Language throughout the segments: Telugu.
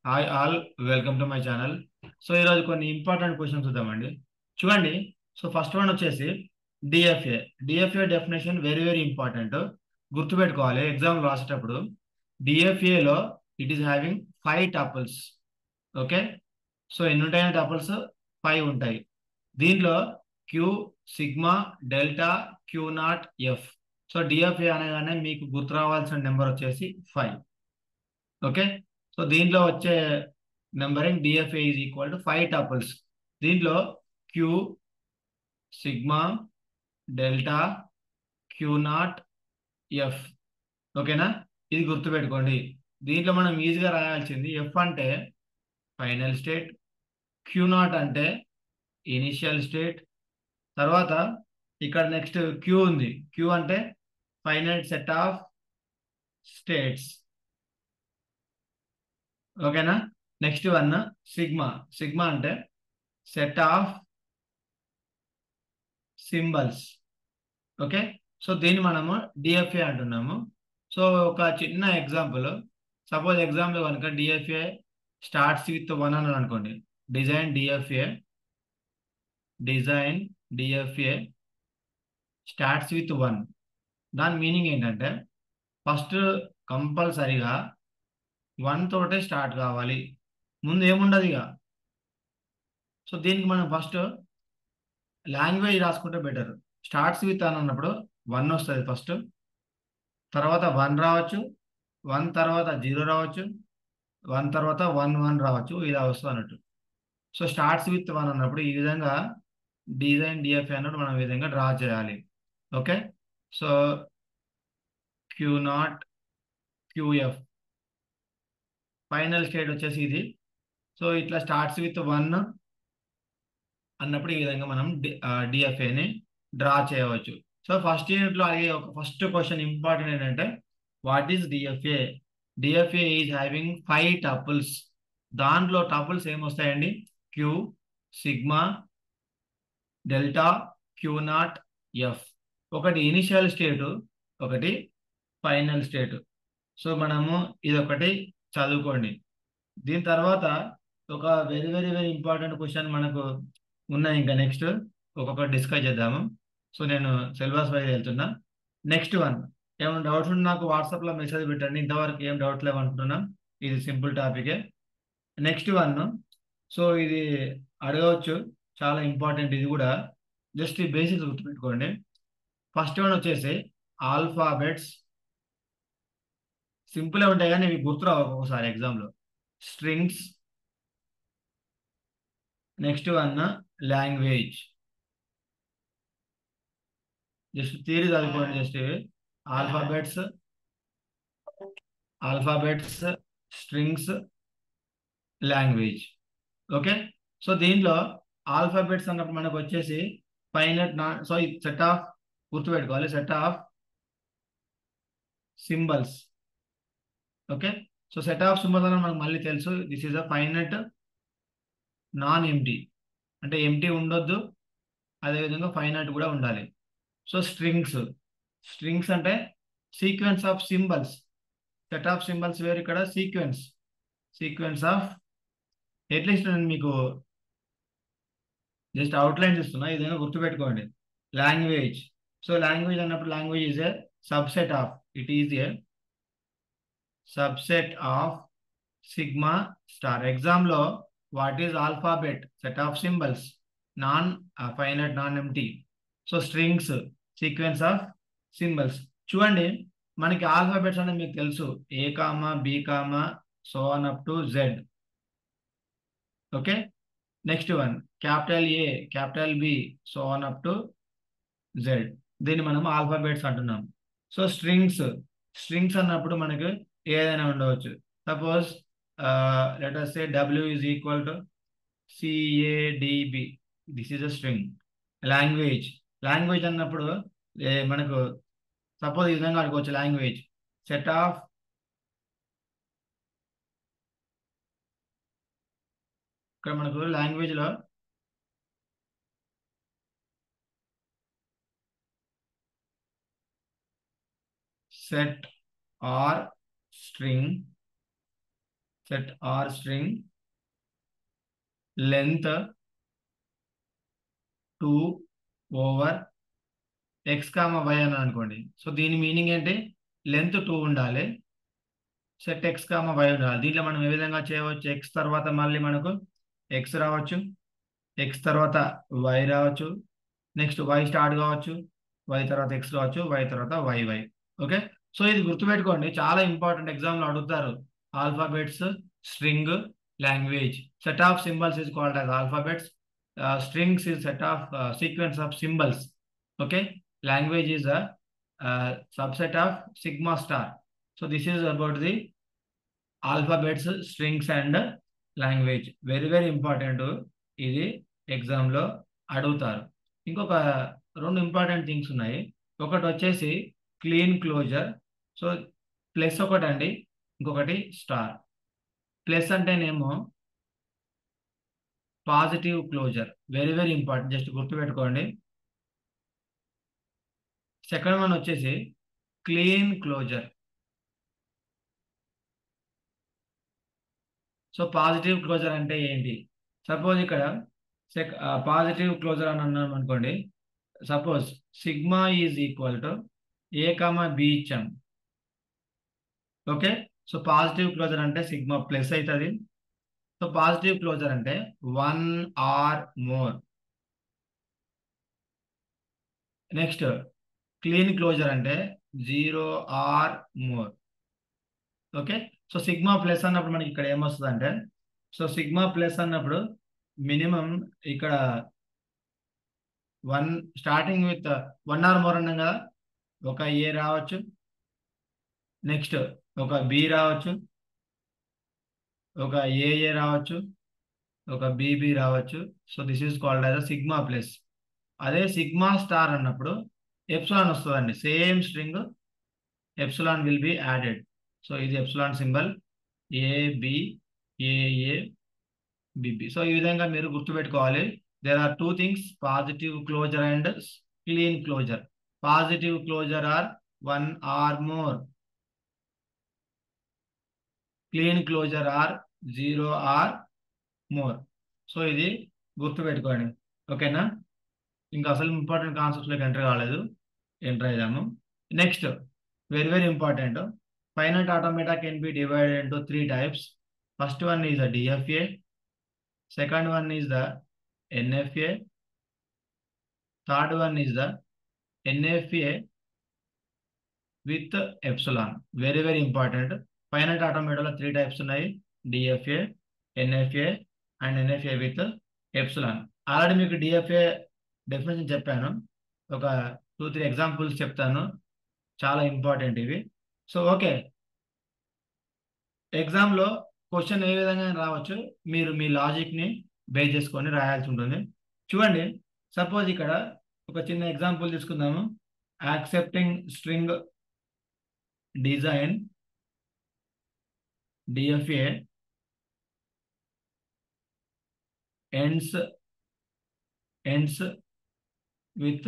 Hi all, welcome to my channel. So ఈరోజు కొన్ని ఇంపార్టెంట్ క్వశ్చన్స్ చూద్దామండి. చూడండి. సో ఫస్ట్ వన్ వచ్చేసి DFA. DFA definition very very important. గుర్తుపెట్టుకోవాలి ఎగ్జామ్ రాసేటప్పుడు. డిఎఫ్ఏలో it is having 5 tuples. Okay. So ఎన్ని ఉంటాయి టపుల్స్? 5 ఉంటాయి. దీనిలో Q, sigma, delta, Q not, F. So DFA అనగానే మీకు గుర్తు రావాల్సిన నెంబర్ వచ్చేసి 5. ఓకే. సో దీంట్లో వచ్చే numbering DFA is equal to 5 tuples. దీంట్లో Q, sigma, delta, Q not, F. ఓకేనా? ఇది గుర్తుపెట్టుకోండి. దీంట్లో మనం ఈజీగా రాయాల్సింది ఎఫ్ అంటే ఫైనల్ స్టేట్, క్యూ నాట్ అంటే ఇనిషియల్ స్టేట్. తర్వాత ఇక్కడ నెక్స్ట్ క్యూ ఉంది. క్యూ అంటే ఫైనైట్ సెట్ ఆఫ్ స్టేట్స్. ఓకేనా? Next one sigma. సిగ్మా అంటే set of symbols. Okay. So దీన్ని మనము డిఎఫ్ఏ అంటున్నాము. సో ఒక చిన్న ఎగ్జాంపుల్, సపోజ్ ఎగ్జాంపుల్ కనుక డిఎఫ్ఏ స్టార్ట్స్ విత్ 1 అని అనుకోండి. Design DFA, design DFA starts with 1. దాని మీనింగ్ ఏంటంటే ఫస్ట్ కంపల్సరీగా 1 తోటే స్టార్ట్ కావాలి, ముందు ఏముండదు ఇక. సో దీనికి మనం ఫస్ట్ లాంగ్వేజ్ రాసుకుంటే బెటర్. స్టార్ట్స్ విత్ అని అన్నప్పుడు 1 వస్తుంది ఫస్ట్, తర్వాత 1 రావచ్చు, 1 తర్వాత 0 రావచ్చు, 1 తర్వాత 1 రావచ్చు, ఇలా వస్తుంది అన్నట్టు. సో స్టార్ట్స్ విత్ 1 అన్నప్పుడు ఈ విధంగా డిజైన్ డిఎఫ్ఏ అన్నట్టు మనం ఈ విధంగా డ్రా చేయాలి. Okay. So Q naught, QF final state వచ్చేసి ఇది. సో ఇట్లా స్టార్ట్స్ విత్ 1 అన్నప్పుడు ఈ విధంగా మనం డిఎఫ్ఏని డ్రా చేయవచ్చు. సో ఫస్ట్ యూనిట్లో అడిగే ఒక ఫస్ట్ క్వశ్చన్ ఇంపార్టెంట్ ఏంటంటే what is DFA. DFA is having 5 tuples. దాంట్లో టపుల్స్ ఏమొస్తాయండి? Q, sigma, delta, Q not, F. ఒకటి ఇనిషియల్ స్టేటు, ఒకటి ఫైనల్ స్టేటు. సో మనము ఇదొకటి చదువుకోండి. దీని తర్వాత ఒక very very very important question మనకు ఉన్నాయి. ఇంకా నెక్స్ట్ ఒక్కొక్కటి డిస్కస్ చేద్దాము. సో నేను సిలబస్ వైజ్ వెళ్తున్నా. నెక్స్ట్ వన్, ఏమైనా డౌట్స్ ఉంటే నాకు వాట్సాప్లో మెసేజ్ పెట్టండి. ఇంతవరకు ఏం డౌట్ లేవనుకుంటున్నాం. ఇది సింపుల్ టాపికే. నెక్స్ట్ వన్, సో ఇది అడగవచ్చు, చాలా ఇంపార్టెంట్ ఇది కూడా. జస్ట్ ఈ బేసిక్స్ గుర్తుపెట్టుకోండి. ఫస్ట్ వన్ వచ్చేసి ఆల్ఫాబెట్స్. సింపుల్ ఉంటాయి కానీ ఇవి గుర్తురావు ఒక్కొక్కసారి ఎగ్జామ్లో. Strings. Next one language. Just theory చదువుకోండి. జస్ట్ ఇవి alphabets, alphabets, strings, language. Okay. So దీంట్లో ఆల్ఫాబెట్స్ అన్నప్పుడు మనకు వచ్చేసి ఫైనట్ నా సో ఈ సెట్ ఆఫ్, గుర్తుపెట్టుకోవాలి, set of symbols. Okay. So set of symbols అని మనకు మళ్ళీ తెలుసు. This is a finite non empty, అంటే ఎంటీ ఉండొద్దు, అదేవిధంగా ఫైనట్ కూడా ఉండాలి. So strings. స్ట్రింగ్స్ అంటే sequence of symbols. Set of symbols వేరు, ఇక్కడ సీక్వెన్స్. సీక్వెన్స్ ఆఫ్, అట్లీస్ట్ నేను మీకు జస్ట్ అవుట్లైన్ ఇస్తున్నా, ఇదేనా గుర్తుపెట్టుకోండి. లాంగ్వేజ్. సో లాంగ్వేజ్ అన్నప్పుడు language is a subset of, it is a subset of sigma star. ఎగ్జామ్లో what is alphabet? Set of symbols, non finite non empty. So strings sequence of symbols. చూడండి, మనకి ఆల్ఫాబెట్స్ అనేది మీకు తెలుసు, A comma, B comma, so on up to Z. Okay. Next one capital A, capital B, so on up to Z. దీన్ని మనం ఆల్ఫాబెట్స్ అంటున్నాం. So strings. స్ట్రింగ్స్ అన్నప్పుడు మనకు ఏదైనా ఉండవచ్చు. Suppose let us say W is equal to CADB. This is a string. Language. Language అన్నప్పుడు మనకు సపోజ్ ఈ విధంగా అనుకోవచ్చు. లాంగ్వేజ్ సెట్ ఆఫ్, ఇక్కడ మనకు లాంగ్వేజ్ లో set or string, set or string length 2 over X comma Y అని అనుకోండి. సో దీని మీనింగ్ ఏంటి, లెంత్ 2 ఉండాలి, సెట్ ఎక్స్ కామా వై ఉండాలి. దీంట్లో మనం ఏ విధంగా చేయవచ్చు, ఎక్స్ తర్వాత మళ్ళీ మనకు ఎక్స్ రావచ్చు, ఎక్స్ తర్వాత వై రావచ్చు, నెక్స్ట్ వై స్టార్ట్ కావచ్చు, వై తర్వాత ఎక్స్ కావచ్చు, వై తర్వాత వై. ఓకే, సో ఇది గుర్తుపెట్టుకోండి, చాలా ఇంపార్టెంట్, ఎగ్జామ్లో అడుగుతారు. Alphabets, string, language. Set of symbols is called as alphabets. Strings is set of sequence of symbols. Okay, language is a subset of sigma star. So this is about the alphabets, strings and language. Very important. ఇది ఎగ్జామ్ లో అడుగుతారు. ఇంకొక రెండు ఇంపార్టెంట్ థింగ్స్ ఉన్నాయి. ఒకటి వచ్చేసి క్లీన్ క్లోజర్. సో ప్లస్ ఒకటి అండి, ఇంకొకటి స్టార్. ప్లస్ అంటేనేమో positive closure, very important, just గుర్తుపెట్టుకోండి. సెకండ్ వన్ వచ్చేసి Kleene closure. So positive closure అంటే ఏంటి, సపోజ్ ఇక్కడ పాజిటివ్ క్లోజర్ అని అన్నాం అనుకోండి. Suppose sigma is equal to A comma B ఇచ్చాం. ఓకే, సో పాజిటివ్ క్లోజర్ అంటే సిగ్మా ప్లస్ అవుతుంది. సో పాజిటివ్ క్లోజర్ అంటే 1 or more. Next Kleene closure అంటే 0 or more. Okay, so sigma plus అన్నప్పుడు మనకి ఇక్కడ ఏమొస్తుంది అంటే, సో సిగ్మా ప్లస్ అన్నప్పుడు మినిమం ఇక్కడ 1 స్టార్టింగ్ విత్ 1 ఆర్ మోర్ అన్నాం కదా, ఒక ఏ రావచ్చు, నెక్స్ట్ ఒక బి రావచ్చు, ఒక ఏ రావచ్చు, ఒక బీబీ రావచ్చు. So this is called as a sigma plus. అదే సిగ్మా స్టార్ అన్నప్పుడు ఎప్సిలాన్ వస్తుందండి, same string epsilon will be added. So ఇది epsilon symbol, AB AA BB. So ఈ విధంగా మీరు గుర్తుపెట్టుకోవాలి. There are 2 things, positive closure and Kleene closure. Positive closure or 1 or more, Kleene closure or 0 or more. So ఇది గుర్తుపెట్టుకోండి. ఓకేనా, ఇంకా అసలు ఇంపార్టెంట్ కాన్సెప్ట్స్లోకి ఎంటర్ కాలేదు, ఎంటర్ అయ్యాము. Next very important, finite automata can be divided into 3 types. First one is the DFA, second one is the NFA, third one is the NFA with epsilon. Very important. Finite ఆటోమేటాలో 3 types ఉన్నాయి, DFA, NFA and NFA with epsilon. Already మీకు డిఎఫ్ఏ డెఫినేషన్ చెప్పాను, ఒక 2-3 ఎగ్జాంపుల్స్ చెప్తాను, చాలా ఇంపార్టెంట్ ఇవి. సో ఓకే, ఎగ్జామ్లో క్వశ్చన్ ఏ విధంగా రావచ్చు, మీరు మీ లాజిక్ని బేస్ చేసుకొని రాయాల్సి ఉంటుంది. చూడండి, సపోజ్ ఇక్కడ ఒక చిన్న ఎగ్జాంపుల్ తీసుకుందాము. Accepting string design DFA ends with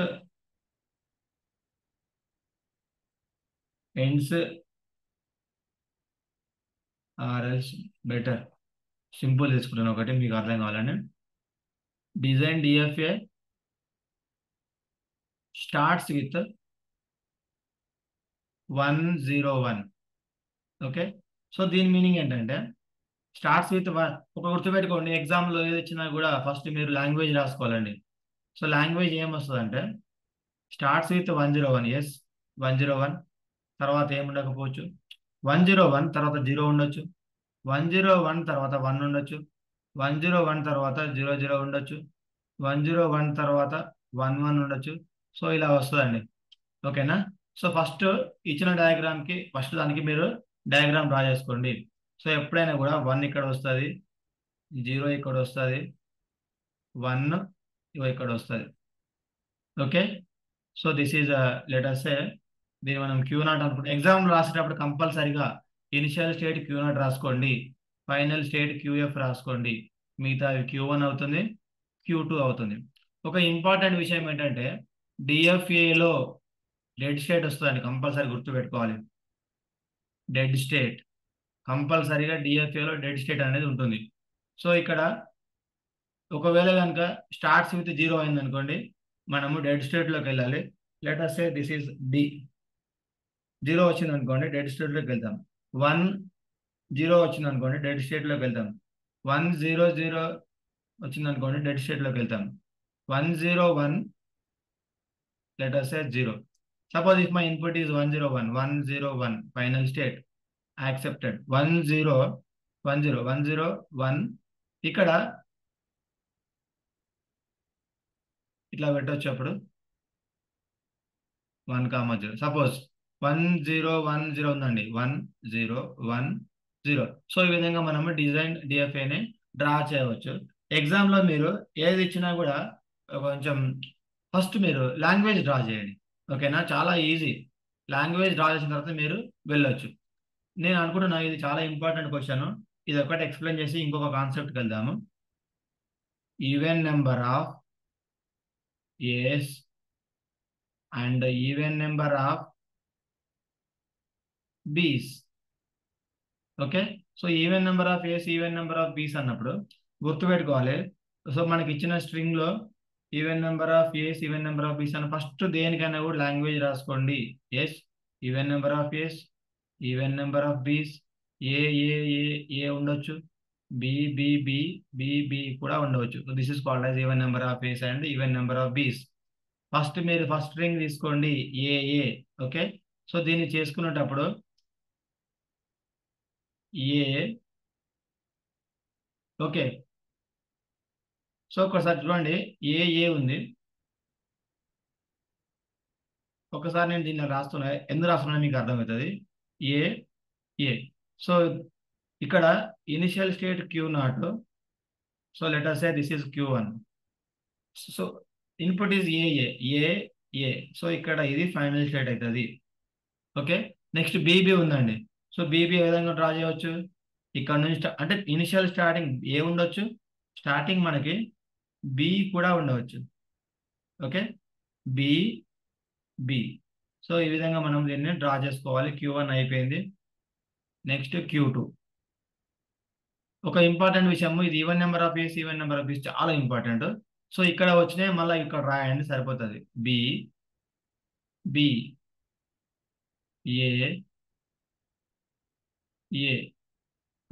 or else better, simple తీసుకుంటాను ఒకటి మీకు అర్థం కావాలని. Design DFA starts with 101. Okay, so దీని మీనింగ్ ఏంటంటే స్టార్ట్స్ విత్ 1. ఒక గుర్తుపెట్టుకోండి, ఎగ్జామ్లో ఏది వచ్చినా కూడా ఫస్ట్ మీరు లాంగ్వేజ్ రాసుకోవాలండి. సో లాంగ్వేజ్ ఏమొస్తుందంటే స్టార్ట్స్ విత్ 101. ఎస్, 101 తర్వాత ఏముండకపోవచ్చు, 101 తర్వాత 0 ఉండొచ్చు, 101 తర్వాత 1 ఉండొచ్చు, 101 తర్వాత 00 ఉండొచ్చు, 101 తర్వాత 11 ఉండొచ్చు. సో ఇలా వస్తుందండి. ఓకేనా, సో ఫస్ట్ ఇచ్చిన డయాగ్రామ్కి ఫస్ట్ దానికి మీరు డయాగ్రామ్ డ్రా చేసుకోండి. సో ఎప్పుడైనా కూడా 1 ఇక్కడ వస్తుంది, 0 ఇక్కడ వస్తుంది, 1 ఇక్కడ వస్తుంది. Okay, so this is letters A, దీన్ని మనం Q0 అనుకుంటాం. ఎగ్జామ్ రాసేటప్పుడు కంపల్సరీగా ఇనిషియల్ స్టేట్ Q0 రాసుకోండి, ఫైనల్ స్టేట్ QF రాసుకోండి, మిగతా Q1 అవుతుంది, Q2 అవుతుంది. ఒక ఇంపార్టెంట్ విషయం ఏంటంటే డిఎఫ్ఏలో డెడ్ స్టేట్ వస్తుందండి, కంపల్సరీ గుర్తుపెట్టుకోవాలి. డెడ్ స్టేట్ కంపల్సరీగా డిఎఫ్ఏలో డెడ్ స్టేట్ అనేది ఉంటుంది. సో ఇక్కడ ఒకవేళ కనుక స్టార్ట్స్ విత్ 0 అయింది అనుకోండి, మనము డెడ్ స్టేట్లోకి వెళ్ళాలి. Let us say this is D. 0 వచ్చింది అనుకోండి, డెడ్ స్టేట్లోకి వెళ్తాం. 1 0 వచ్చింది అనుకోండి, డెడ్ స్టేట్లోకి వెళ్తాం. 1 0 0 వచ్చింది అనుకోండి, డెడ్ స్టేట్లోకి వెళ్తాం. 1 0 1, let us say 0. Suppose if my input is 1 0 1 1 0 1, final state accepted. 1 0 1 0 1 0 1, ఇక్కడ ఇట్లా పెట్టొచ్చు. అప్పుడు 1 0. సపోజ్ 1 0 1 0 ఉందండి, 1 0 1 0. సో ఈ విధంగా మనము డిజైన్ డిఎఫ్ఏని డ్రా చేయవచ్చు. ఎగ్జామ్లో మీరు ఏది ఇచ్చినా కూడా కొంచెం ఫస్ట్ మీరు లాంగ్వేజ్ డ్రా చేయండి. ఓకేనా, చాలా ఈజీ. లాంగ్వేజ్ డ్రా చేసిన తర్వాత మీరు వెళ్ళొచ్చు. నేను అనుకుంటున్నా ఇది చాలా ఇంపార్టెంట్ క్వశ్చన్. ఇది ఒకటి ఎక్స్ప్లెయిన్ చేసి ఇంకొక కాన్సెప్ట్కి వెళ్దాము. Even number of A's and even number of B's. Okay, so even number of A's even number of B's అన్నప్పుడు గుర్తుపెట్టుకోవాలి. సో మనకి ఇచ్చిన స్ట్రింగ్ లో even number of A's even number of B's అని ఫస్ట్ దేనికైనా కూడా లాంగ్వేజ్ రాసుకోండి. Yes even number of A's even number of B's. A A A A ఉండొచ్చు, B B B B B కూడా ఉండవచ్చు. This is called as even number of A's and even number of B's. First మీరు ఫస్ట్ స్ట్రింగ్ తీసుకోండి, ఏ ఏ. ఓకే, సో దీన్ని చేసుకునేటప్పుడు ఏ. ఓకే, సో ఒకసారి చూడండి, ఏ ఏ ఉంది. ఒకసారి నేను దీన్ని రాస్తున్నా, ఎందుకు రాస్తున్నా మీకు అర్థమవుతుంది. ఏ ఏ. సో ఇక్కడ initial state Q not. So let us say this is Q1. So input is a A A A. So ఇక్కడ ఇది ఫైనల్ స్టేట్ అవుతుంది. ఓకే, నెక్స్ట్ బీబీ ఉందండి. సో బీబీ ఏ విధంగా డ్రా చేయవచ్చు, ఇక్కడ నుంచి అంటే ఇనిషియల్ స్టార్టింగ్ ఏ ఉండొచ్చు, స్టార్టింగ్ మనకి బి కూడా ఉండవచ్చు. Okay, B B. సో ఈ విధంగా మనం దీన్ని డ్రా చేసుకోవాలి. Q1 అయిపోయింది. Next Q2. ఒక ఇంపార్టెంట్ విషయం, ఇది even number of A's even number of B's చాలా ఇంపార్టెంట్. సో ఇక్కడ వచ్చినాయి, మళ్ళీ ఇక్కడ రాయండి సరిపోతుంది. B B A A.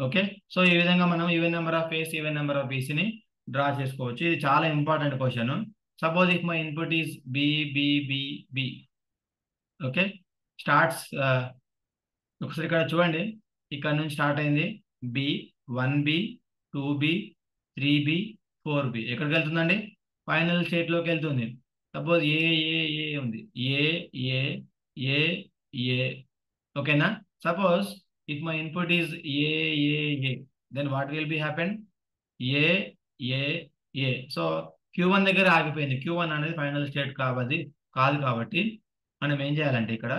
Okay, so ఈ విధంగా మనం even number of A's even number of బీస్ని డ్రా చేసుకోవచ్చు. ఇది చాలా important question. Suppose if my input is B B B B. Okay, starts ఒకసారి ఇక్కడ చూడండి, ఇక్కడ నుంచి స్టార్ట్ అయింది B 1B 2B 3B 4B. ఎక్కడికి వెళ్తుందండి, ఫైనల్ స్టేట్లోకి వెళ్తుంది. సపోజ్ ఏ ఏ ఏ ఉంది, ఏ ఏ ఏ ఏ. ఓకేనా, suppose if my input is A A A, then what will be happen, A A A. So Q1 దగ్గర ఆగిపోయింది. Q1 అనేది ఫైనల్ స్టేట్ కాదు కాబట్టి మనం ఏం చేయాలంటే ఇక్కడ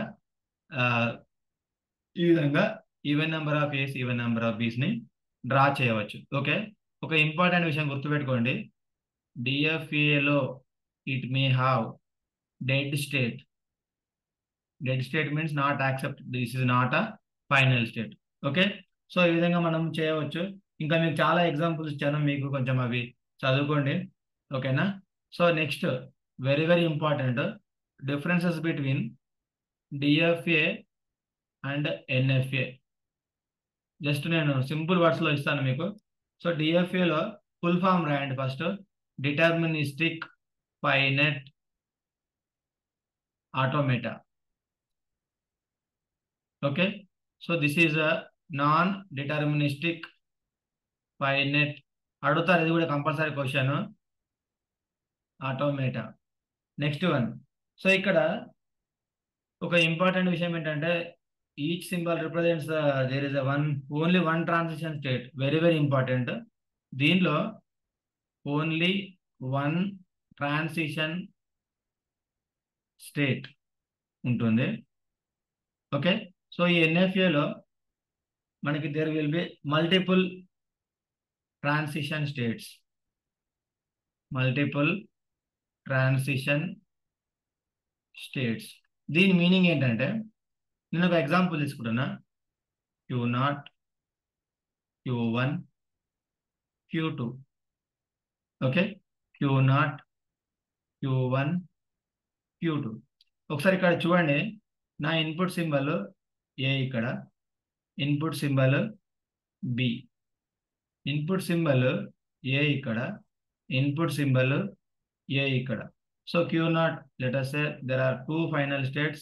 ఈ విధంగా even number of A's even number of B's ని డ్రా చేయవచ్చు. ఓకే, ఒక ఇంపార్టెంట్ విషయం గుర్తుపెట్టుకోండి, డిఎఫ్ఏలో it may have dead state. Dead state means not accept, this is not a final state. Okay, so ఈ విధంగా మనం చేయవచ్చు. ఇంకా మీకు చాలా ఎగ్జాంపుల్స్ ఇచ్చాను, మీకు కొంచెం అవి చదువుకోండి. ఓకేనా, so next very very important, differences between DFA and NFA. Just నేను సింపుల్ వర్డ్స్లో ఇస్తాను మీకు. సో డిఎఫ్ఏలో ఫుల్ ఫామ్ రాయండి first, deterministic finite automata. Okay, so this is a non deterministic finite. అడుగుతారు, ఇది కూడా compulsory question, automata. Next one, so ఇక్కడ ఒక ఇంపార్టెంట్ విషయం ఏంటంటే each symbol represents there is only one transition state. Very very important. దీనిలో ఓన్లీ వన్ ట్రాన్సిషన్ స్టేట్ ఉంటుంది. ఓకే, సో ఈ ఎన్ఎఫ్ఏలో మనకి there will be multiple transition states. Multiple transition states. దీని మీనింగ్ ఏంటంటే, నేను ఒక ఎగ్జాంపుల్ తీసుకుంటున్నా, Q0 Q1, Q2. Okay, Q0, Q1, Q2. ఒకసారి ఇక్కడ చూడండి, నా ఇన్పుట్ సింబల్ ఏ, ఇక్కడ input symbol B, input symbol A ఇక్కడ, ఇన్పుట్ సింబల్ ఏ ఇక్కడ. So Q0, let us say there are two final states.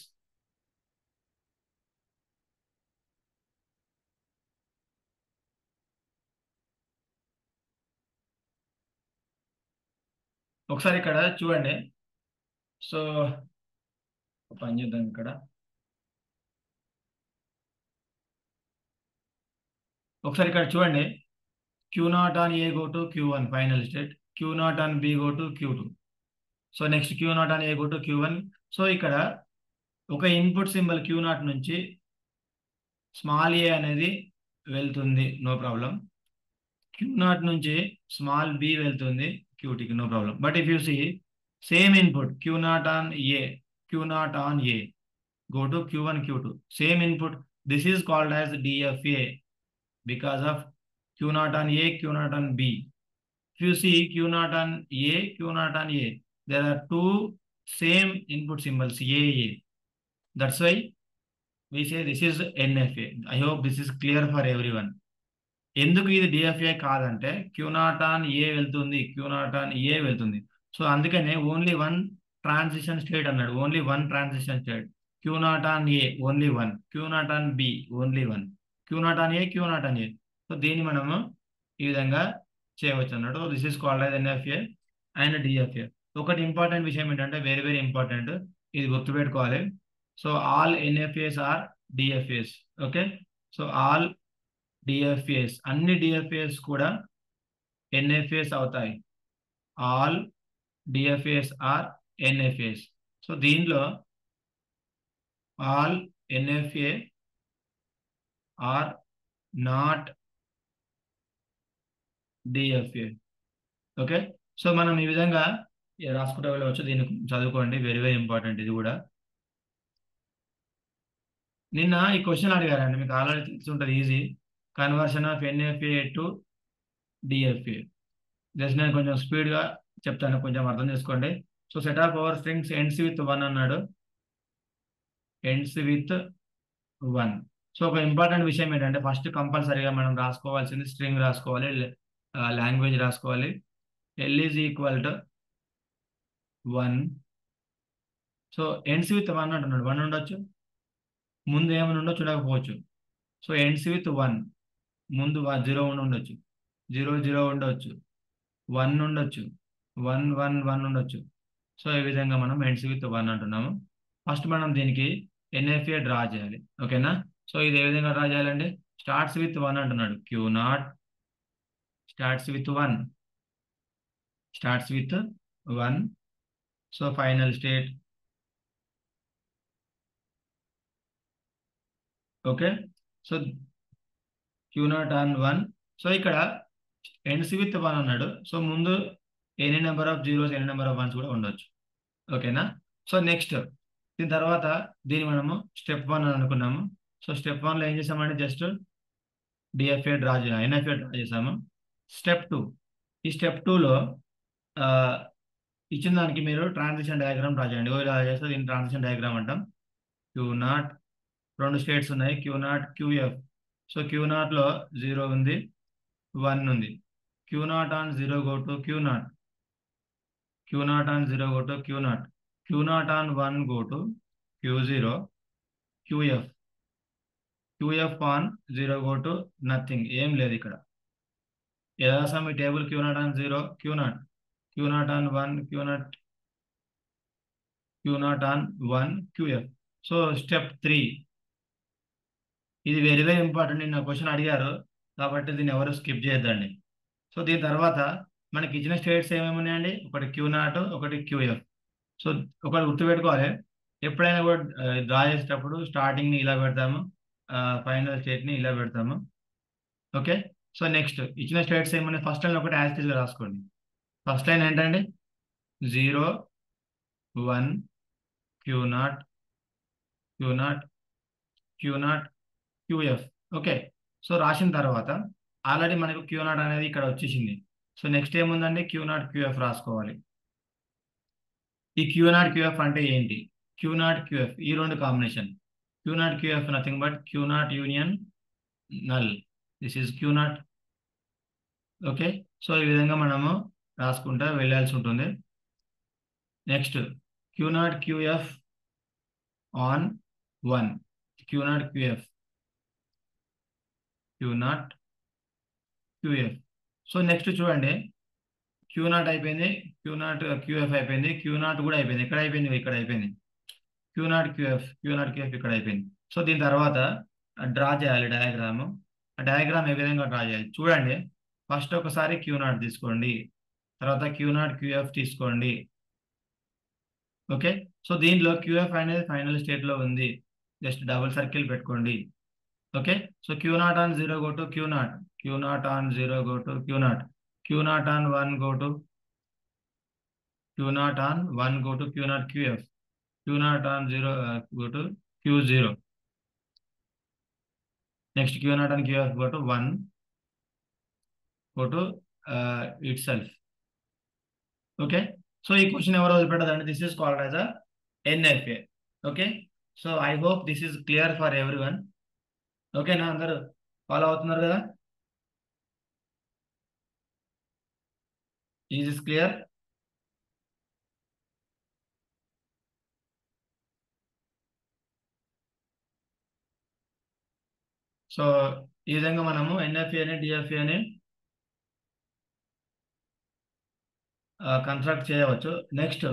ఒకసారి ఇక్కడ చూడండి. సో పని చేద్దాం ఇక్కడ. ఒకసారి ఇక్కడ చూడండి, Q0 on A go to Q1 final state, Q0 on B go to Q2. So next Q0 on A go to Q1. So ఇక్కడ ఒక ఇన్పుట్ సింబల్ Q0 నుంచి స్మాల్ ఏ అనేది వెళ్తుంది, నో ప్రాబ్లం. Q0 నుంచి స్మాల్ బి వెళ్తుంది Q2కి, no problem. But if you see same input Q0 on A, Q0 on A go to Q1, Q2, same input. This is called as DFA because of Q0 on A, Q0 on B. If you see Q0 on A, Q0 on A, there are two same input symbols A. That's why we say this is NFA. I hope this is clear for everyone. ఎందుకు ఇది డిఎఫ్ఏ కాదంటే Q0 on A వెళ్తుంది, Q0 on A వెళ్తుంది. సో అందుకనే ఓన్లీ వన్ ట్రాన్సిషన్ స్టేట్ అన్నాడు, only one transition state. Q0 on A only one, Q0 on B only one, Q0 on A, Q0 on A. So దీన్ని మనము ఈ విధంగా చేయవచ్చు అన్నాడు. This is called as NFA and DFA. ఒకటి ఇంపార్టెంట్ విషయం ఏంటంటే, వెరీ వెరీ ఇంపార్టెంట్, ఇది గుర్తుపెట్టుకోవాలి. So all NFAs are DFAs. Okay, so all DFAs, అన్ని డిఎఫ్ఏస్ కూడా ఎన్ఎఫ్ఏస్ అవుతాయి. All డిఎఫ్ఏస్ are NFAs. సో దీనిలో all NFA are not DFA. Okay, so మనం ఈ విధంగా రాసుకుంటూ వెళ్ళవచ్చు. దీన్ని చదువుకోండి, వెరీ వెరీ ఇంపార్టెంట్ ఇది కూడా. నిన్న ఈ క్వశ్చన్ అడిగారండి, మీకు ఆల్రెడీ తెలిసి ఉంటుంది, easy. Conversion of NFA to DFA. Just నేను కొంచెం స్పీడ్గా చెప్తాను, కొంచెం అర్థం చేసుకోండి. So set of power strings ends with 1 అన్నాడు, ఎండ్స్ విత్ 1. సో ఒక ఇంపార్టెంట్ విషయం ఏంటంటే, ఫస్ట్ కంపల్సరీగా మనం రాసుకోవాల్సింది స్ట్రింగ్ రాసుకోవాలి, లాంగ్వేజ్ రాసుకోవాలి. L is equal to 1. So ends with 1 అంటున్నాడు, 1 ఉండొచ్చు, ముందు ఏమైనా ఉండొచ్చు, ఉండకపోవచ్చు. సో ఎండ్స్ విత్ 1, ముందు 0 ఉండొచ్చు, 0 0 ఉండొచ్చు, 1 ఉండొచ్చు, 1 1 1 ఉండొచ్చు. సో ఈ విధంగా మనం ఎండ్స్ విత్ 1 అంటున్నాము. ఫస్ట్ మనం దీనికి ఎన్ఎఫ్ఏ డ్రా చేయాలి, ఓకేనా. సో ఇది ఏ విధంగా డ్రా చేయాలండి, స్టార్ట్స్ విత్ 1 అంటున్నాడు, Q0 starts with 1, starts with 1. So final state, okay. So Q0 on 1. So ఇక్కడ ఎండ్స్ విత్ 1 అన్నాడు, సో ముందు any number of zeros, any number of once కూడా ఉండొచ్చు, ఓకేనా. సో నెక్స్ట్ దీని తర్వాత దీన్ని మనము స్టెప్ 1 అని అనుకున్నాము. సో స్టెప్ 1లో ఏం చేసామంటే జస్ట్ డిఎఫ్ఏ డ్రా చేయాలి, ఎన్ఎఫ్ఏ డ్రా చేసాము. స్టెప్ 2, ఈ స్టెప్ 2లో ఇచ్చిన దానికి మీరు ట్రాన్సిషన్ డయాగ్రామ్ డ్రా చేయండి. ఇలా చేస్తే దీన్ని ట్రాన్సిషన్ డయాగ్రామ్ అంటాం. Q0, 2 స్టేట్స్ ఉన్నాయి, Q0 QF. సో Q0లో 0 ఉంది, 1 ఉంది. Q0 on 0 go to Q0, Q0 on 0 go to Q0, Q0 on 1 go to Q0, QF, QF on 0 go to nothing, ఏం లేదు ఇక్కడ. ఎలా రాసాం ఈ table, Q0 on 0 Q0, Q0 on 1 Q0, Q0 on 1 QF. So step 3, ఇది వెరీ వెరీ ఇంపార్టెంట్, నిన్న క్వశ్చన్ అడిగారు కాబట్టి దీన్ని ఎవరు స్కిప్ చేయొద్దండి. సో దీని తర్వాత మనకి ఇచ్చిన స్టేట్స్ ఏమేమి ఉన్నాయండి, ఒకటి Q0, ఒకటి QF. సో ఒకటి గుర్తుపెట్టుకోవాలి, ఎప్పుడైనా కూడా డ్రా చేసేటప్పుడు స్టార్టింగ్ని ఇలా పెడతాము, ఫైనల్ స్టేట్ని ఇలా పెడతాము, ఓకే. సో నెక్స్ట్ ఇచ్చిన స్టేట్స్ ఏమన్నా, ఫస్ట్ లైన్ ఒకటి యాజ్ టీజ్గా రాసుకోండి. ఫస్ట్ లైన్ ఏంటండి, 0 1 Q0 Q0 Q0 QF, okay. So రాసిన తర్వాత ఆల్రెడీ మనకు క్యూ నాట్ అనేది ఇక్కడ వచ్చేసింది. సో నెక్స్ట్ ఏముందండి, క్యూ నాట్ క్యూఎఫ్ రాసుకోవాలి. ఈ క్యూ నాట్ క్యూఎఫ్ అంటే ఏంటి? క్యూ నాట్ క్యూఎఫ్ ఈ రెండు combination. Q naught QF nothing but Q naught union null. This is Q naught. Okay, so ఈ విధంగా మనము రాసుకుంటా వెళ్ళాల్సి ఉంటుంది. Next Q naught QF on 1, Q naught QF, Q naught QF. So next చూడండి, క్యూ నాట్ అయిపోయింది, క్యూ నాట్ క్యూఎఫ్ అయిపోయింది, క్యూ నాట్ కూడా అయిపోయింది. ఎక్కడ అయిపోయింది? ఇక్కడ అయిపోయింది. Q naught QF, Q naught QF ఇక్కడ అయిపోయింది. సో దీని తర్వాత డ్రా చేయాలి డయాగ్రామ్. ఆ డయాగ్రామ్ ఏ విధంగా డ్రా చేయాలి చూడండి. ఫస్ట్ ఒకసారి క్యూ నాట్ తీసుకోండి, తర్వాత క్యూ నాట్ క్యూఎఫ్ తీసుకోండి. ఓకే, సో దీనిలో క్యూఎఫ్ అనేది ఫైనల్ స్టేట్లో ఉంది, జస్ట్ డబుల్ సర్కిల్ పెట్టుకోండి. Okay, so Q naught on 0 go to Q naught, Q naught on 0 go to Q naught, Q naught on 1 go to Q naught on 1 go to Q naught QF, Q naught on 0 go to Q0. Next Q naught on QF go to 1 go to itself. Okay, so ఈ క్వశ్చన్ ఎవరు వదిలిపెట్టదండి, this is called as a NFA. Okay, so I hope this is clear for every one. ఓకేనా, అందరు ఫాలో అవుతున్నారు కదా? Is is clear? సో ఈ విధంగా మనము ఎన్ఎఫ్ఏ అని డిఎఫ్ఏ అని కన్స్ట్రక్ట్ చేయవచ్చు. నెక్స్ట్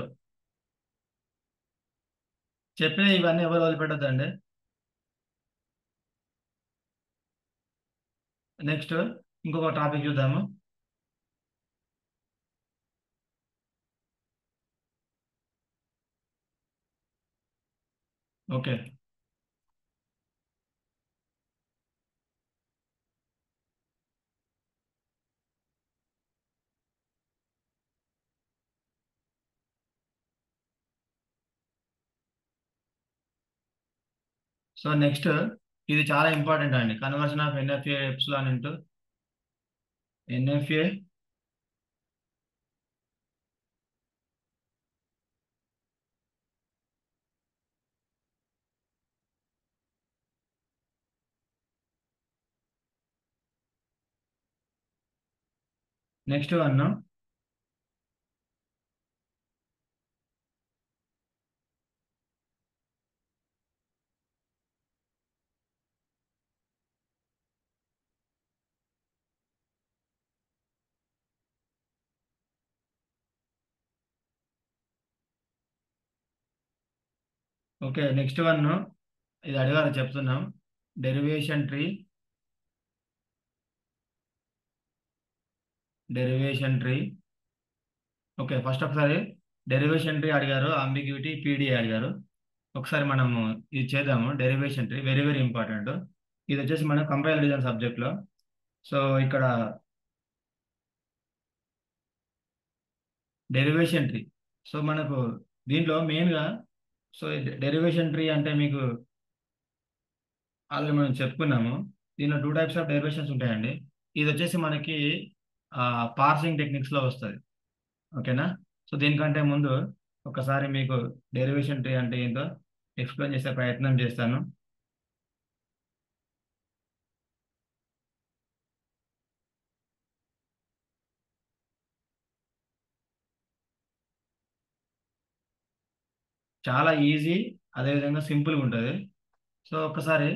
చెప్పిన ఇవన్నీ ఎవరు వదిలిపెట్టద్దండి. నెక్స్ట్ ఇంకొక టాపిక్ చూద్దాము. ఓకే, సో నెక్స్ట్ ఇది చాలా ఇంపార్టెంట్ అండి, conversion of NFA epsilon into NFA next one. Okay, next one ఇది అడిగారు చెప్తున్నాం. Derivation tree, derivation tree. Okay, first ఒకసారి డెరివేషన్ ట్రీ అడిగారు, అంబిగ్యూటీ పీడీ అడిగారు. ఒకసారి మనము ఇది చేద్దాము. Derivation tree very very important. ఇది వచ్చేసి మన కంపైలర్ డిజైన్ సబ్జెక్ట్లో. సో ఇక్కడ డెరివేషన్ ట్రీ, సో మనకు దీంట్లో మెయిన్గా, సో డెరివేషన్ ట్రీ అంటే మీకు ఆల్రెడీ మనం చెప్పుకున్నాము. దీనిలో 2 types ఆఫ్ డెరివేషన్స్ ఉంటాయండి. ఇది వచ్చేసి మనకి పార్సింగ్ టెక్నిక్స్లో వస్తుంది. ఓకేనా, సో దీనికంటే ముందు ఒకసారి మీకు డెరివేషన్ ట్రీ అంటే ఏంటో ఎక్స్ప్లెయిన్ చేసే ప్రయత్నం చేస్తాను. చాలా ఈజీ, అదేవిధంగా సింపుల్గా ఉంటుంది. సో ఒకసారి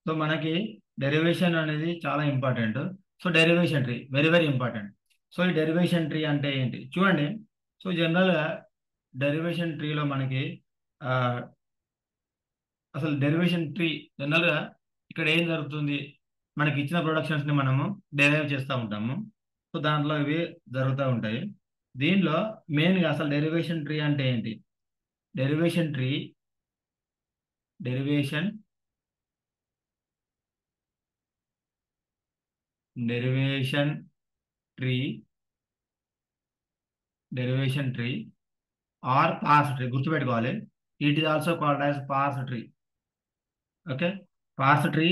సో మనకి డెరివేషన్ అనేది చాలా important. So derivation tree very very important. So ఈ డెరివేషన్ ట్రీ అంటే ఏంటి చూడండి. సో జనరల్గా డెరివేషన్ ట్రీలో మనకి అసలు డెరివేషన్ ట్రీ జనరల్గా ఇక్కడ ఏం జరుగుతుంది, మనకి ఇచ్చిన ప్రొడక్షన్స్ని మనము డెరైవ్ చేస్తూ ఉంటాము. సో దాంట్లో ఇవి జరుగుతూ ఉంటాయి. దీనిలో మెయిన్గా అసలు డెరివేషన్ ట్రీ అంటే ఏంటి? Derivation tree derivation derivation tree derivation tree or parse tree గుర్తుపెట్టుకోవాలి. It is also called as parse tree. Okay, parse tree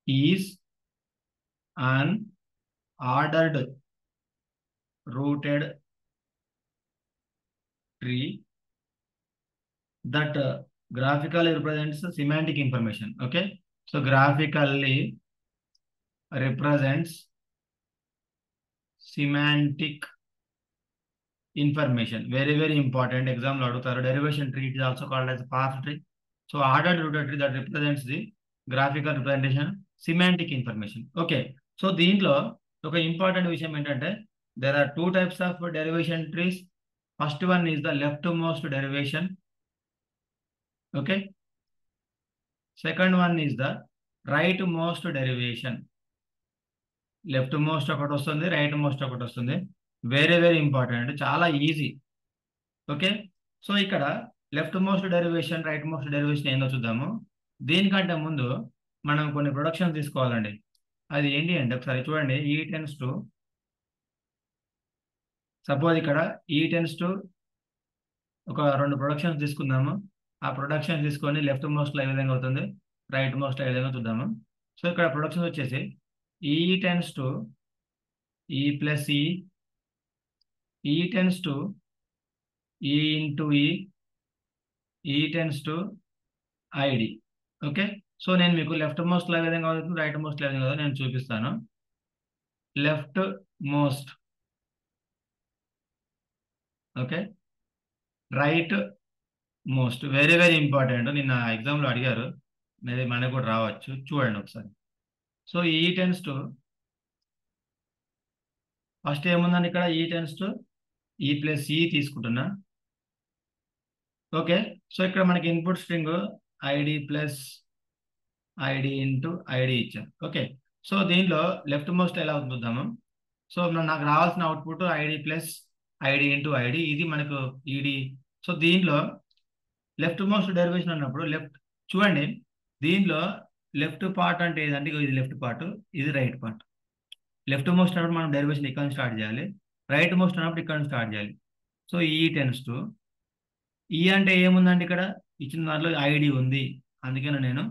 is an ordered rooted tree that graphically represents semantic information. Okay, so graphically represents semantic information. Very, very important. Exam adugutaru. Derivation tree is also called as path tree. So ordered rooted tree that represents the graphical representation, semantic information. Okay, so దీంట్లో ఒక ఇంపార్టెంట్ విషయం ఏంటంటే there are two types of derivation trees. First one is the leftmost derivation. Okay, second one is the rightmost derivation. Leftmost ఒకటి వస్తుంది, rightmost ఒకటి వస్తుంది. వెరీ వెరీ ఇంపార్టెంట్, చాలా ఈజీ. ఓకే, సో ఇక్కడ లెఫ్ట్మోస్ట్ డెరివేషన్ రైట్మోస్ట్ డెరివేషన్ ఏందో చూద్దాము. దీనికంటే ముందు మనం కొన్ని ప్రొడక్షన్స్ తీసుకోవాలండి. అది ఏంటి అంటే ఒకసారి చూడండి. ఈ టెన్స్ టు సపోజ్ ఇక్కడ ఈ టెన్స్ టు ఒక రెండు ప్రొడక్షన్స్ తీసుకుందాము. ఆ ప్రొడక్షన్ తీసుకొని లెఫ్ట్ మోస్ట్లో ఏ విధంగా అవుతుంది, రైట్ మోస్ట్లో ఏ విధంగా చూద్దాము. సో ఇక్కడ ప్రొడక్షన్స్ వచ్చేసి ఈ టెన్స్ టు ఈ ప్లస్ ఈ టెన్స్ టు ఈ ఇంటూ ఈ tends to ID. Okay, so నేను మీకు లెఫ్ట్ మోస్ట్లో ఏ విధంగా అవుతుంది, రైట్ మోస్ట్లో ఏ విధంగా అవుతుంది నేను చూపిస్తాను. Left most, okay, right most. Very very important, నిన్న ఎగ్జామ్లో అడిగారు, మేబీ మనకు కూడా రావచ్చు. చూడండి ఒకసారి. సో ఈ టెన్స్ టు ఫస్ట్ ఏముందండి ఇక్కడ, ఈ టెన్స్ టు ఈ ప్లస్ ఈ తీసుకుంటున్నా. ఓకే, సో ఇక్కడ మనకి input string ID plus ID into ID ఇచ్చాం. ఓకే, సో దీనిలో లెఫ్ట్ మోస్ట్ ఎలా అవుతుందాము. సో నాకు రావాల్సిన output ID plus ID into ID, ఇది మనకు ఈడి. సో దీనిలో లెఫ్ట్ మోస్ట్ డెరివేషన్ అన్నప్పుడు లెఫ్ట్ చూడండి, దీనిలో లెఫ్ట్ పార్ట్ అంటే ఏదంటే ఇది లెఫ్ట్ పార్ట్, ఇది రైట్ పార్ట్. లెఫ్ట్ మోస్ట్ అన్నప్పుడు మనం డెరివేషన్ ఇక్కడ నుంచి స్టార్ట్ చేయాలి, రైట్ మోస్ట్ అన్నప్పుడు ఇక్కడ నుంచి స్టార్ట్ చేయాలి. సో ఈ టెన్స్ టు ఈ అంటే ఏముందండి, ఇక్కడ ఇచ్చిన దాంట్లో ఐడి ఉంది, అందుకని నేను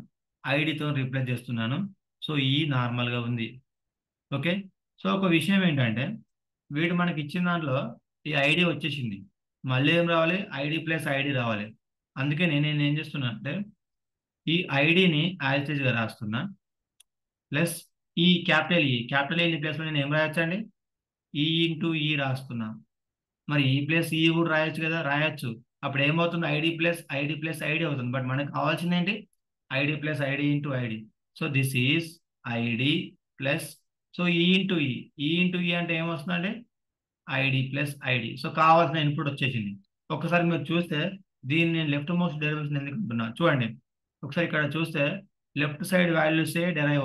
ఐడితో రీప్లేస్ చేస్తున్నాను. సో ఈ నార్మల్గా ఉంది. ఓకే, సో ఒక విషయం ఏంటంటే వీడు మనకి ఇచ్చిన దాంట్లో ఈ ఐడి వచ్చేసింది, మళ్ళీ ఏం రావాలి, ఐడి ప్లస్ ఐడి రావాలి. అందుకే నేను ఏం చేస్తున్నా అంటే ఈ ఐడిని యాజిటీజ్గా రాస్తున్నా, ప్లస్ ఈ క్యాపిటల్ ఈ ప్లేస్లో నేను ఏం రాయొచ్చండి, ఈ ఇంటూ ఈ రాస్తున్నా. మరి ఈ ప్లస్ ఈ కూడా రాయొచ్చు కదా, రాయొచ్చు. అప్పుడు ఏమవుతుంది, ఐడి ప్లస్ ఐడి అవుతుంది. బట్ మనకు కావాల్సింది ఏంటి, ID plus ID into ID. So this is ID plus, so ఈ ఇంటూ ఈ అంటే ఏమొస్తుందండి, ఐడి ప్లస్ ఐడి. సో కావాల్సిన ఇన్పుట్ వచ్చేసింది. ఒకసారి మీరు చూస్తే దీన్ని నేను లెఫ్ట్ మోస్ట్ డెరివేషన్ ఎందుకు అంటున్నా చూడండి. ఒకసారి ఇక్కడ చూస్తే లెఫ్ట్ సైడ్ వాల్యూసే డెరైవ్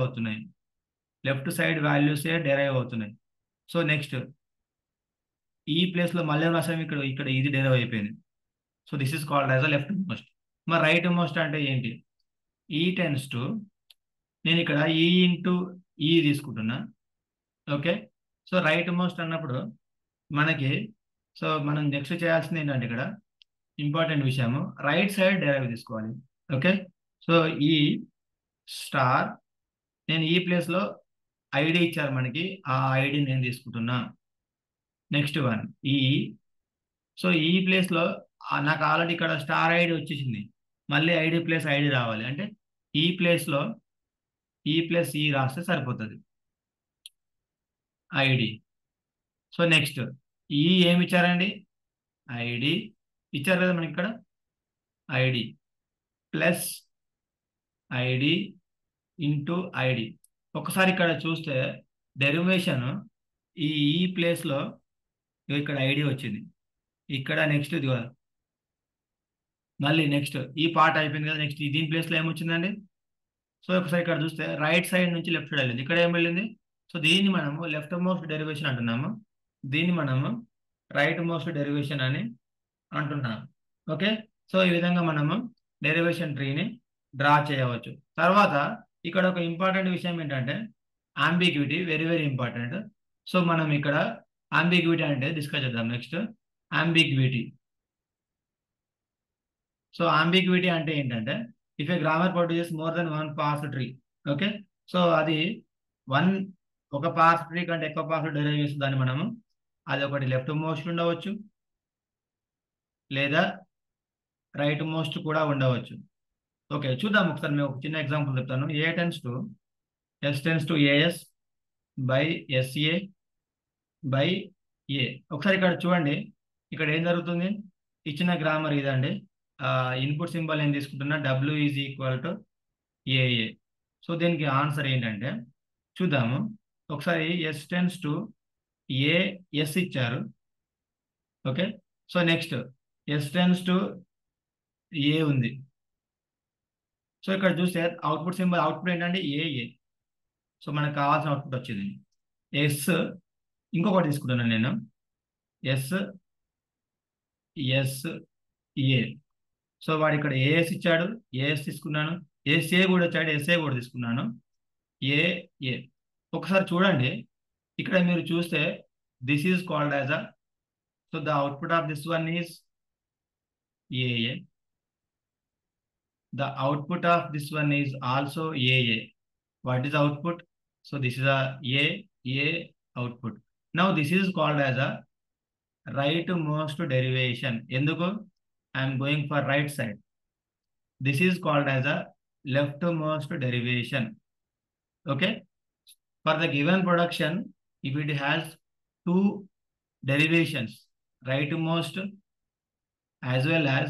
అవుతున్నాయి, సో నెక్స్ట్ ఈ ప్లేస్లో మళ్ళీ రాసాము, ఇక్కడ ఇది డెరైవ్ అయిపోయింది. So this is called as a left most. మరి రైట్ మోస్ట్ అంటే ఏంటి, ఈ టెన్స్ టు నేను ఇక్కడ ఈ ఇంటూ ఈ తీసుకుంటున్నా. ఓకే, సో రైట్ మోస్ట్ అన్నప్పుడు మనకి, సో మనం నెక్స్ట్ చేయాల్సింది ఏంటంటే ఇక్కడ ఇంపార్టెంట్ విషయము రైట్ సైడ్ డెరైవ్ తీసుకోవాలి. ఓకే, సో ఈ స్టార్ నేను ఈ ప్లేస్లో ఐడి ఇచ్చారు మనకి, ఆ ఐడి నేను తీసుకుంటున్నా. నెక్స్ట్ వన్ సో ఈ ప్లేస్లో నాకు ఆల్రెడీ ఇక్కడ స్టార్ ఐడి వచ్చేసింది, మళ్ళీ ఐడి ప్లస్ ఐడి రావాలి అంటే ఈ ప్లేస్లో ఈ ప్లస్ ఈ రాస్తే సరిపోతుంది ఐడి. సో నెక్స్ట్ ఈ ఏమి ఇచ్చారండి, ఐడి ఇచ్చారు కదా మనకి ఇక్కడ, ID plus ID into ID. ఒకసారి ఇక్కడ చూస్తే డెరివేషన్ ఈ ప్లేస్లో ఇక్కడ ఐడి వచ్చింది, ఇక్కడ నెక్స్ట్ ఇది మళ్ళీ నెక్స్ట్ ఈ పార్ట్ అయిపోయింది కదా, నెక్స్ట్ దీని ప్లేస్లో ఏమొచ్చిందండి? సో ఒకసారి ఇక్కడ చూస్తే రైట్ సైడ్ నుంచి లెఫ్ట్ సైడ్ వెళ్ళింది, ఇక్కడ ఏం వెళ్ళింది? సో దీన్ని మనము లెఫ్ట్ మోస్ట్ డెరివేషన్ అంటున్నాము, దీన్ని మనము రైట్ మోస్ట్ డెరివేషన్ అని అంటున్నాము. ఓకే, సో ఈ విధంగా మనము డెరివేషన్ ట్రీని డ్రా చేయవచ్చు. తర్వాత ఇక్కడ ఒక ఇంపార్టెంట్ విషయం ఏంటంటే ఆంబిగ్విటీ, వెరీ వెరీ ఇంపార్టెంట్. సో మనం ఇక్కడ ఆంబిగ్విటీ అంటే డిస్కస్ చేద్దాం. నెక్స్ట్ ఆంబిగ్విటీ. సో ఆంబిగ్విటీ అంటే ఏంటంటే if a grammar produces more than one parse tree. Okay, so అది ఒక పార్స్ ట్రీ కంటే ఎక్కువ పార్స్ డెరైవ్ చేస్తే దాన్ని మనము అది ఒకటి లెఫ్ట్ మోస్ట్ ఉండవచ్చు లేదా రైట్ మోస్ట్ కూడా ఉండవచ్చు. ఓకే, చూద్దాం ఒకసారి. మేము ఒక చిన్న ఎగ్జాంపుల్ చెప్తాను. S tends to AS by SA by A. ఒకసారి ఇక్కడ చూడండి, ఇక్కడ ఏం జరుగుతుంది? ఇచ్చిన గ్రామర్ ఇదండి. ఇన్పుట్ సింబల్ ఏం తీసుకుంటున్నా, W is equal to AA. So దీనికి ఆన్సర్ ఏంటంటే చూద్దాము ఒకసారి. S tends to AS ఇచ్చారు. Okay, so next S tends to A ఉంది. సో ఇక్కడ చూస్తే అవుట్పుట్ సింబల్, అవుట్పుట్ ఏంటంటే AA. సో మనకు కావాల్సిన అవుట్పుట్ వచ్చింది. ఎస్ ఇంకొకటి తీసుకుంటున్నాను నేను, ఏ. సో వాడు ఇక్కడ ఏఎస్ ఇచ్చాడు, ఏఎస్ తీసుకున్నాను. ఎస్ఏ కూడా వచ్చాడు, ఎస్ఏ కూడా తీసుకున్నాను. ఏ. ఒకసారి చూడండి, ఇక్కడ మీరు చూస్తే this is called as a, so the output of this one is ఏఏ. The output of this one is also AA. What is the output? So this is a output. Now this is called as a rightmost derivation. Enduko I am going for right side. This is called as a leftmost derivation. Okay, for the given production, if it has two derivations, rightmost as well as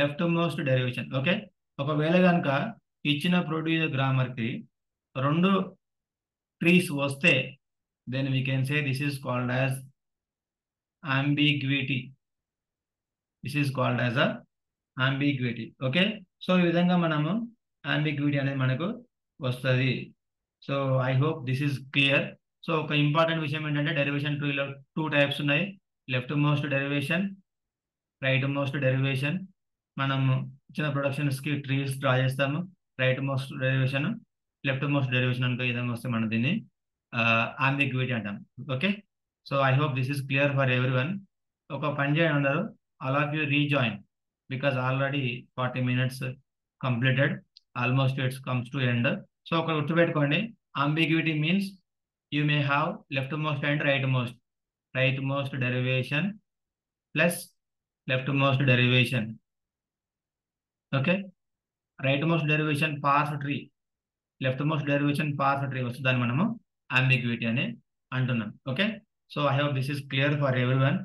leftmost derivation. Okay, ఒకవేళ కనుక ఇచ్చిన ప్రొడ్యూసర్ గ్రామర్కి రెండు ట్రీస్ వస్తే then we can say this is called as ambiguity. This is called as a ambiguity. Okay, so ఈ విధంగా మనము ambiguity అనేది మనకు వస్తుంది. So I hope this is clear. So ఒక ఇంపార్టెంట్ విషయం ఏంటంటే డెరివేషన్ ట్రీలో 2 టైప్స్ ఉన్నాయి, left most derivation, right most derivation. మనము ఇచ్చిన ప్రొడక్షన్స్కి ట్రీస్ డ్రా చేస్తాము, right most derivation, left most derivation అనుకో. ఈ విధంగా వస్తే మనం దీన్ని ambiguity అంటాం. Okay, so I hope this is clear for every one. ఒక పని చేయండి అందరూ, all of you rejoin, because already 40 minutes completed, almost it's comes to end. So ఒక గుర్తుపెట్టుకోండి, ambiguity means you may have left most and right most derivation plus left most derivation. Okay, right most derivation parse tree, left most derivation parse tree వస్తుంది, దాన్ని మనము ambiguity అని అంటున్నాం. Okay, so I hope this is clear for every one.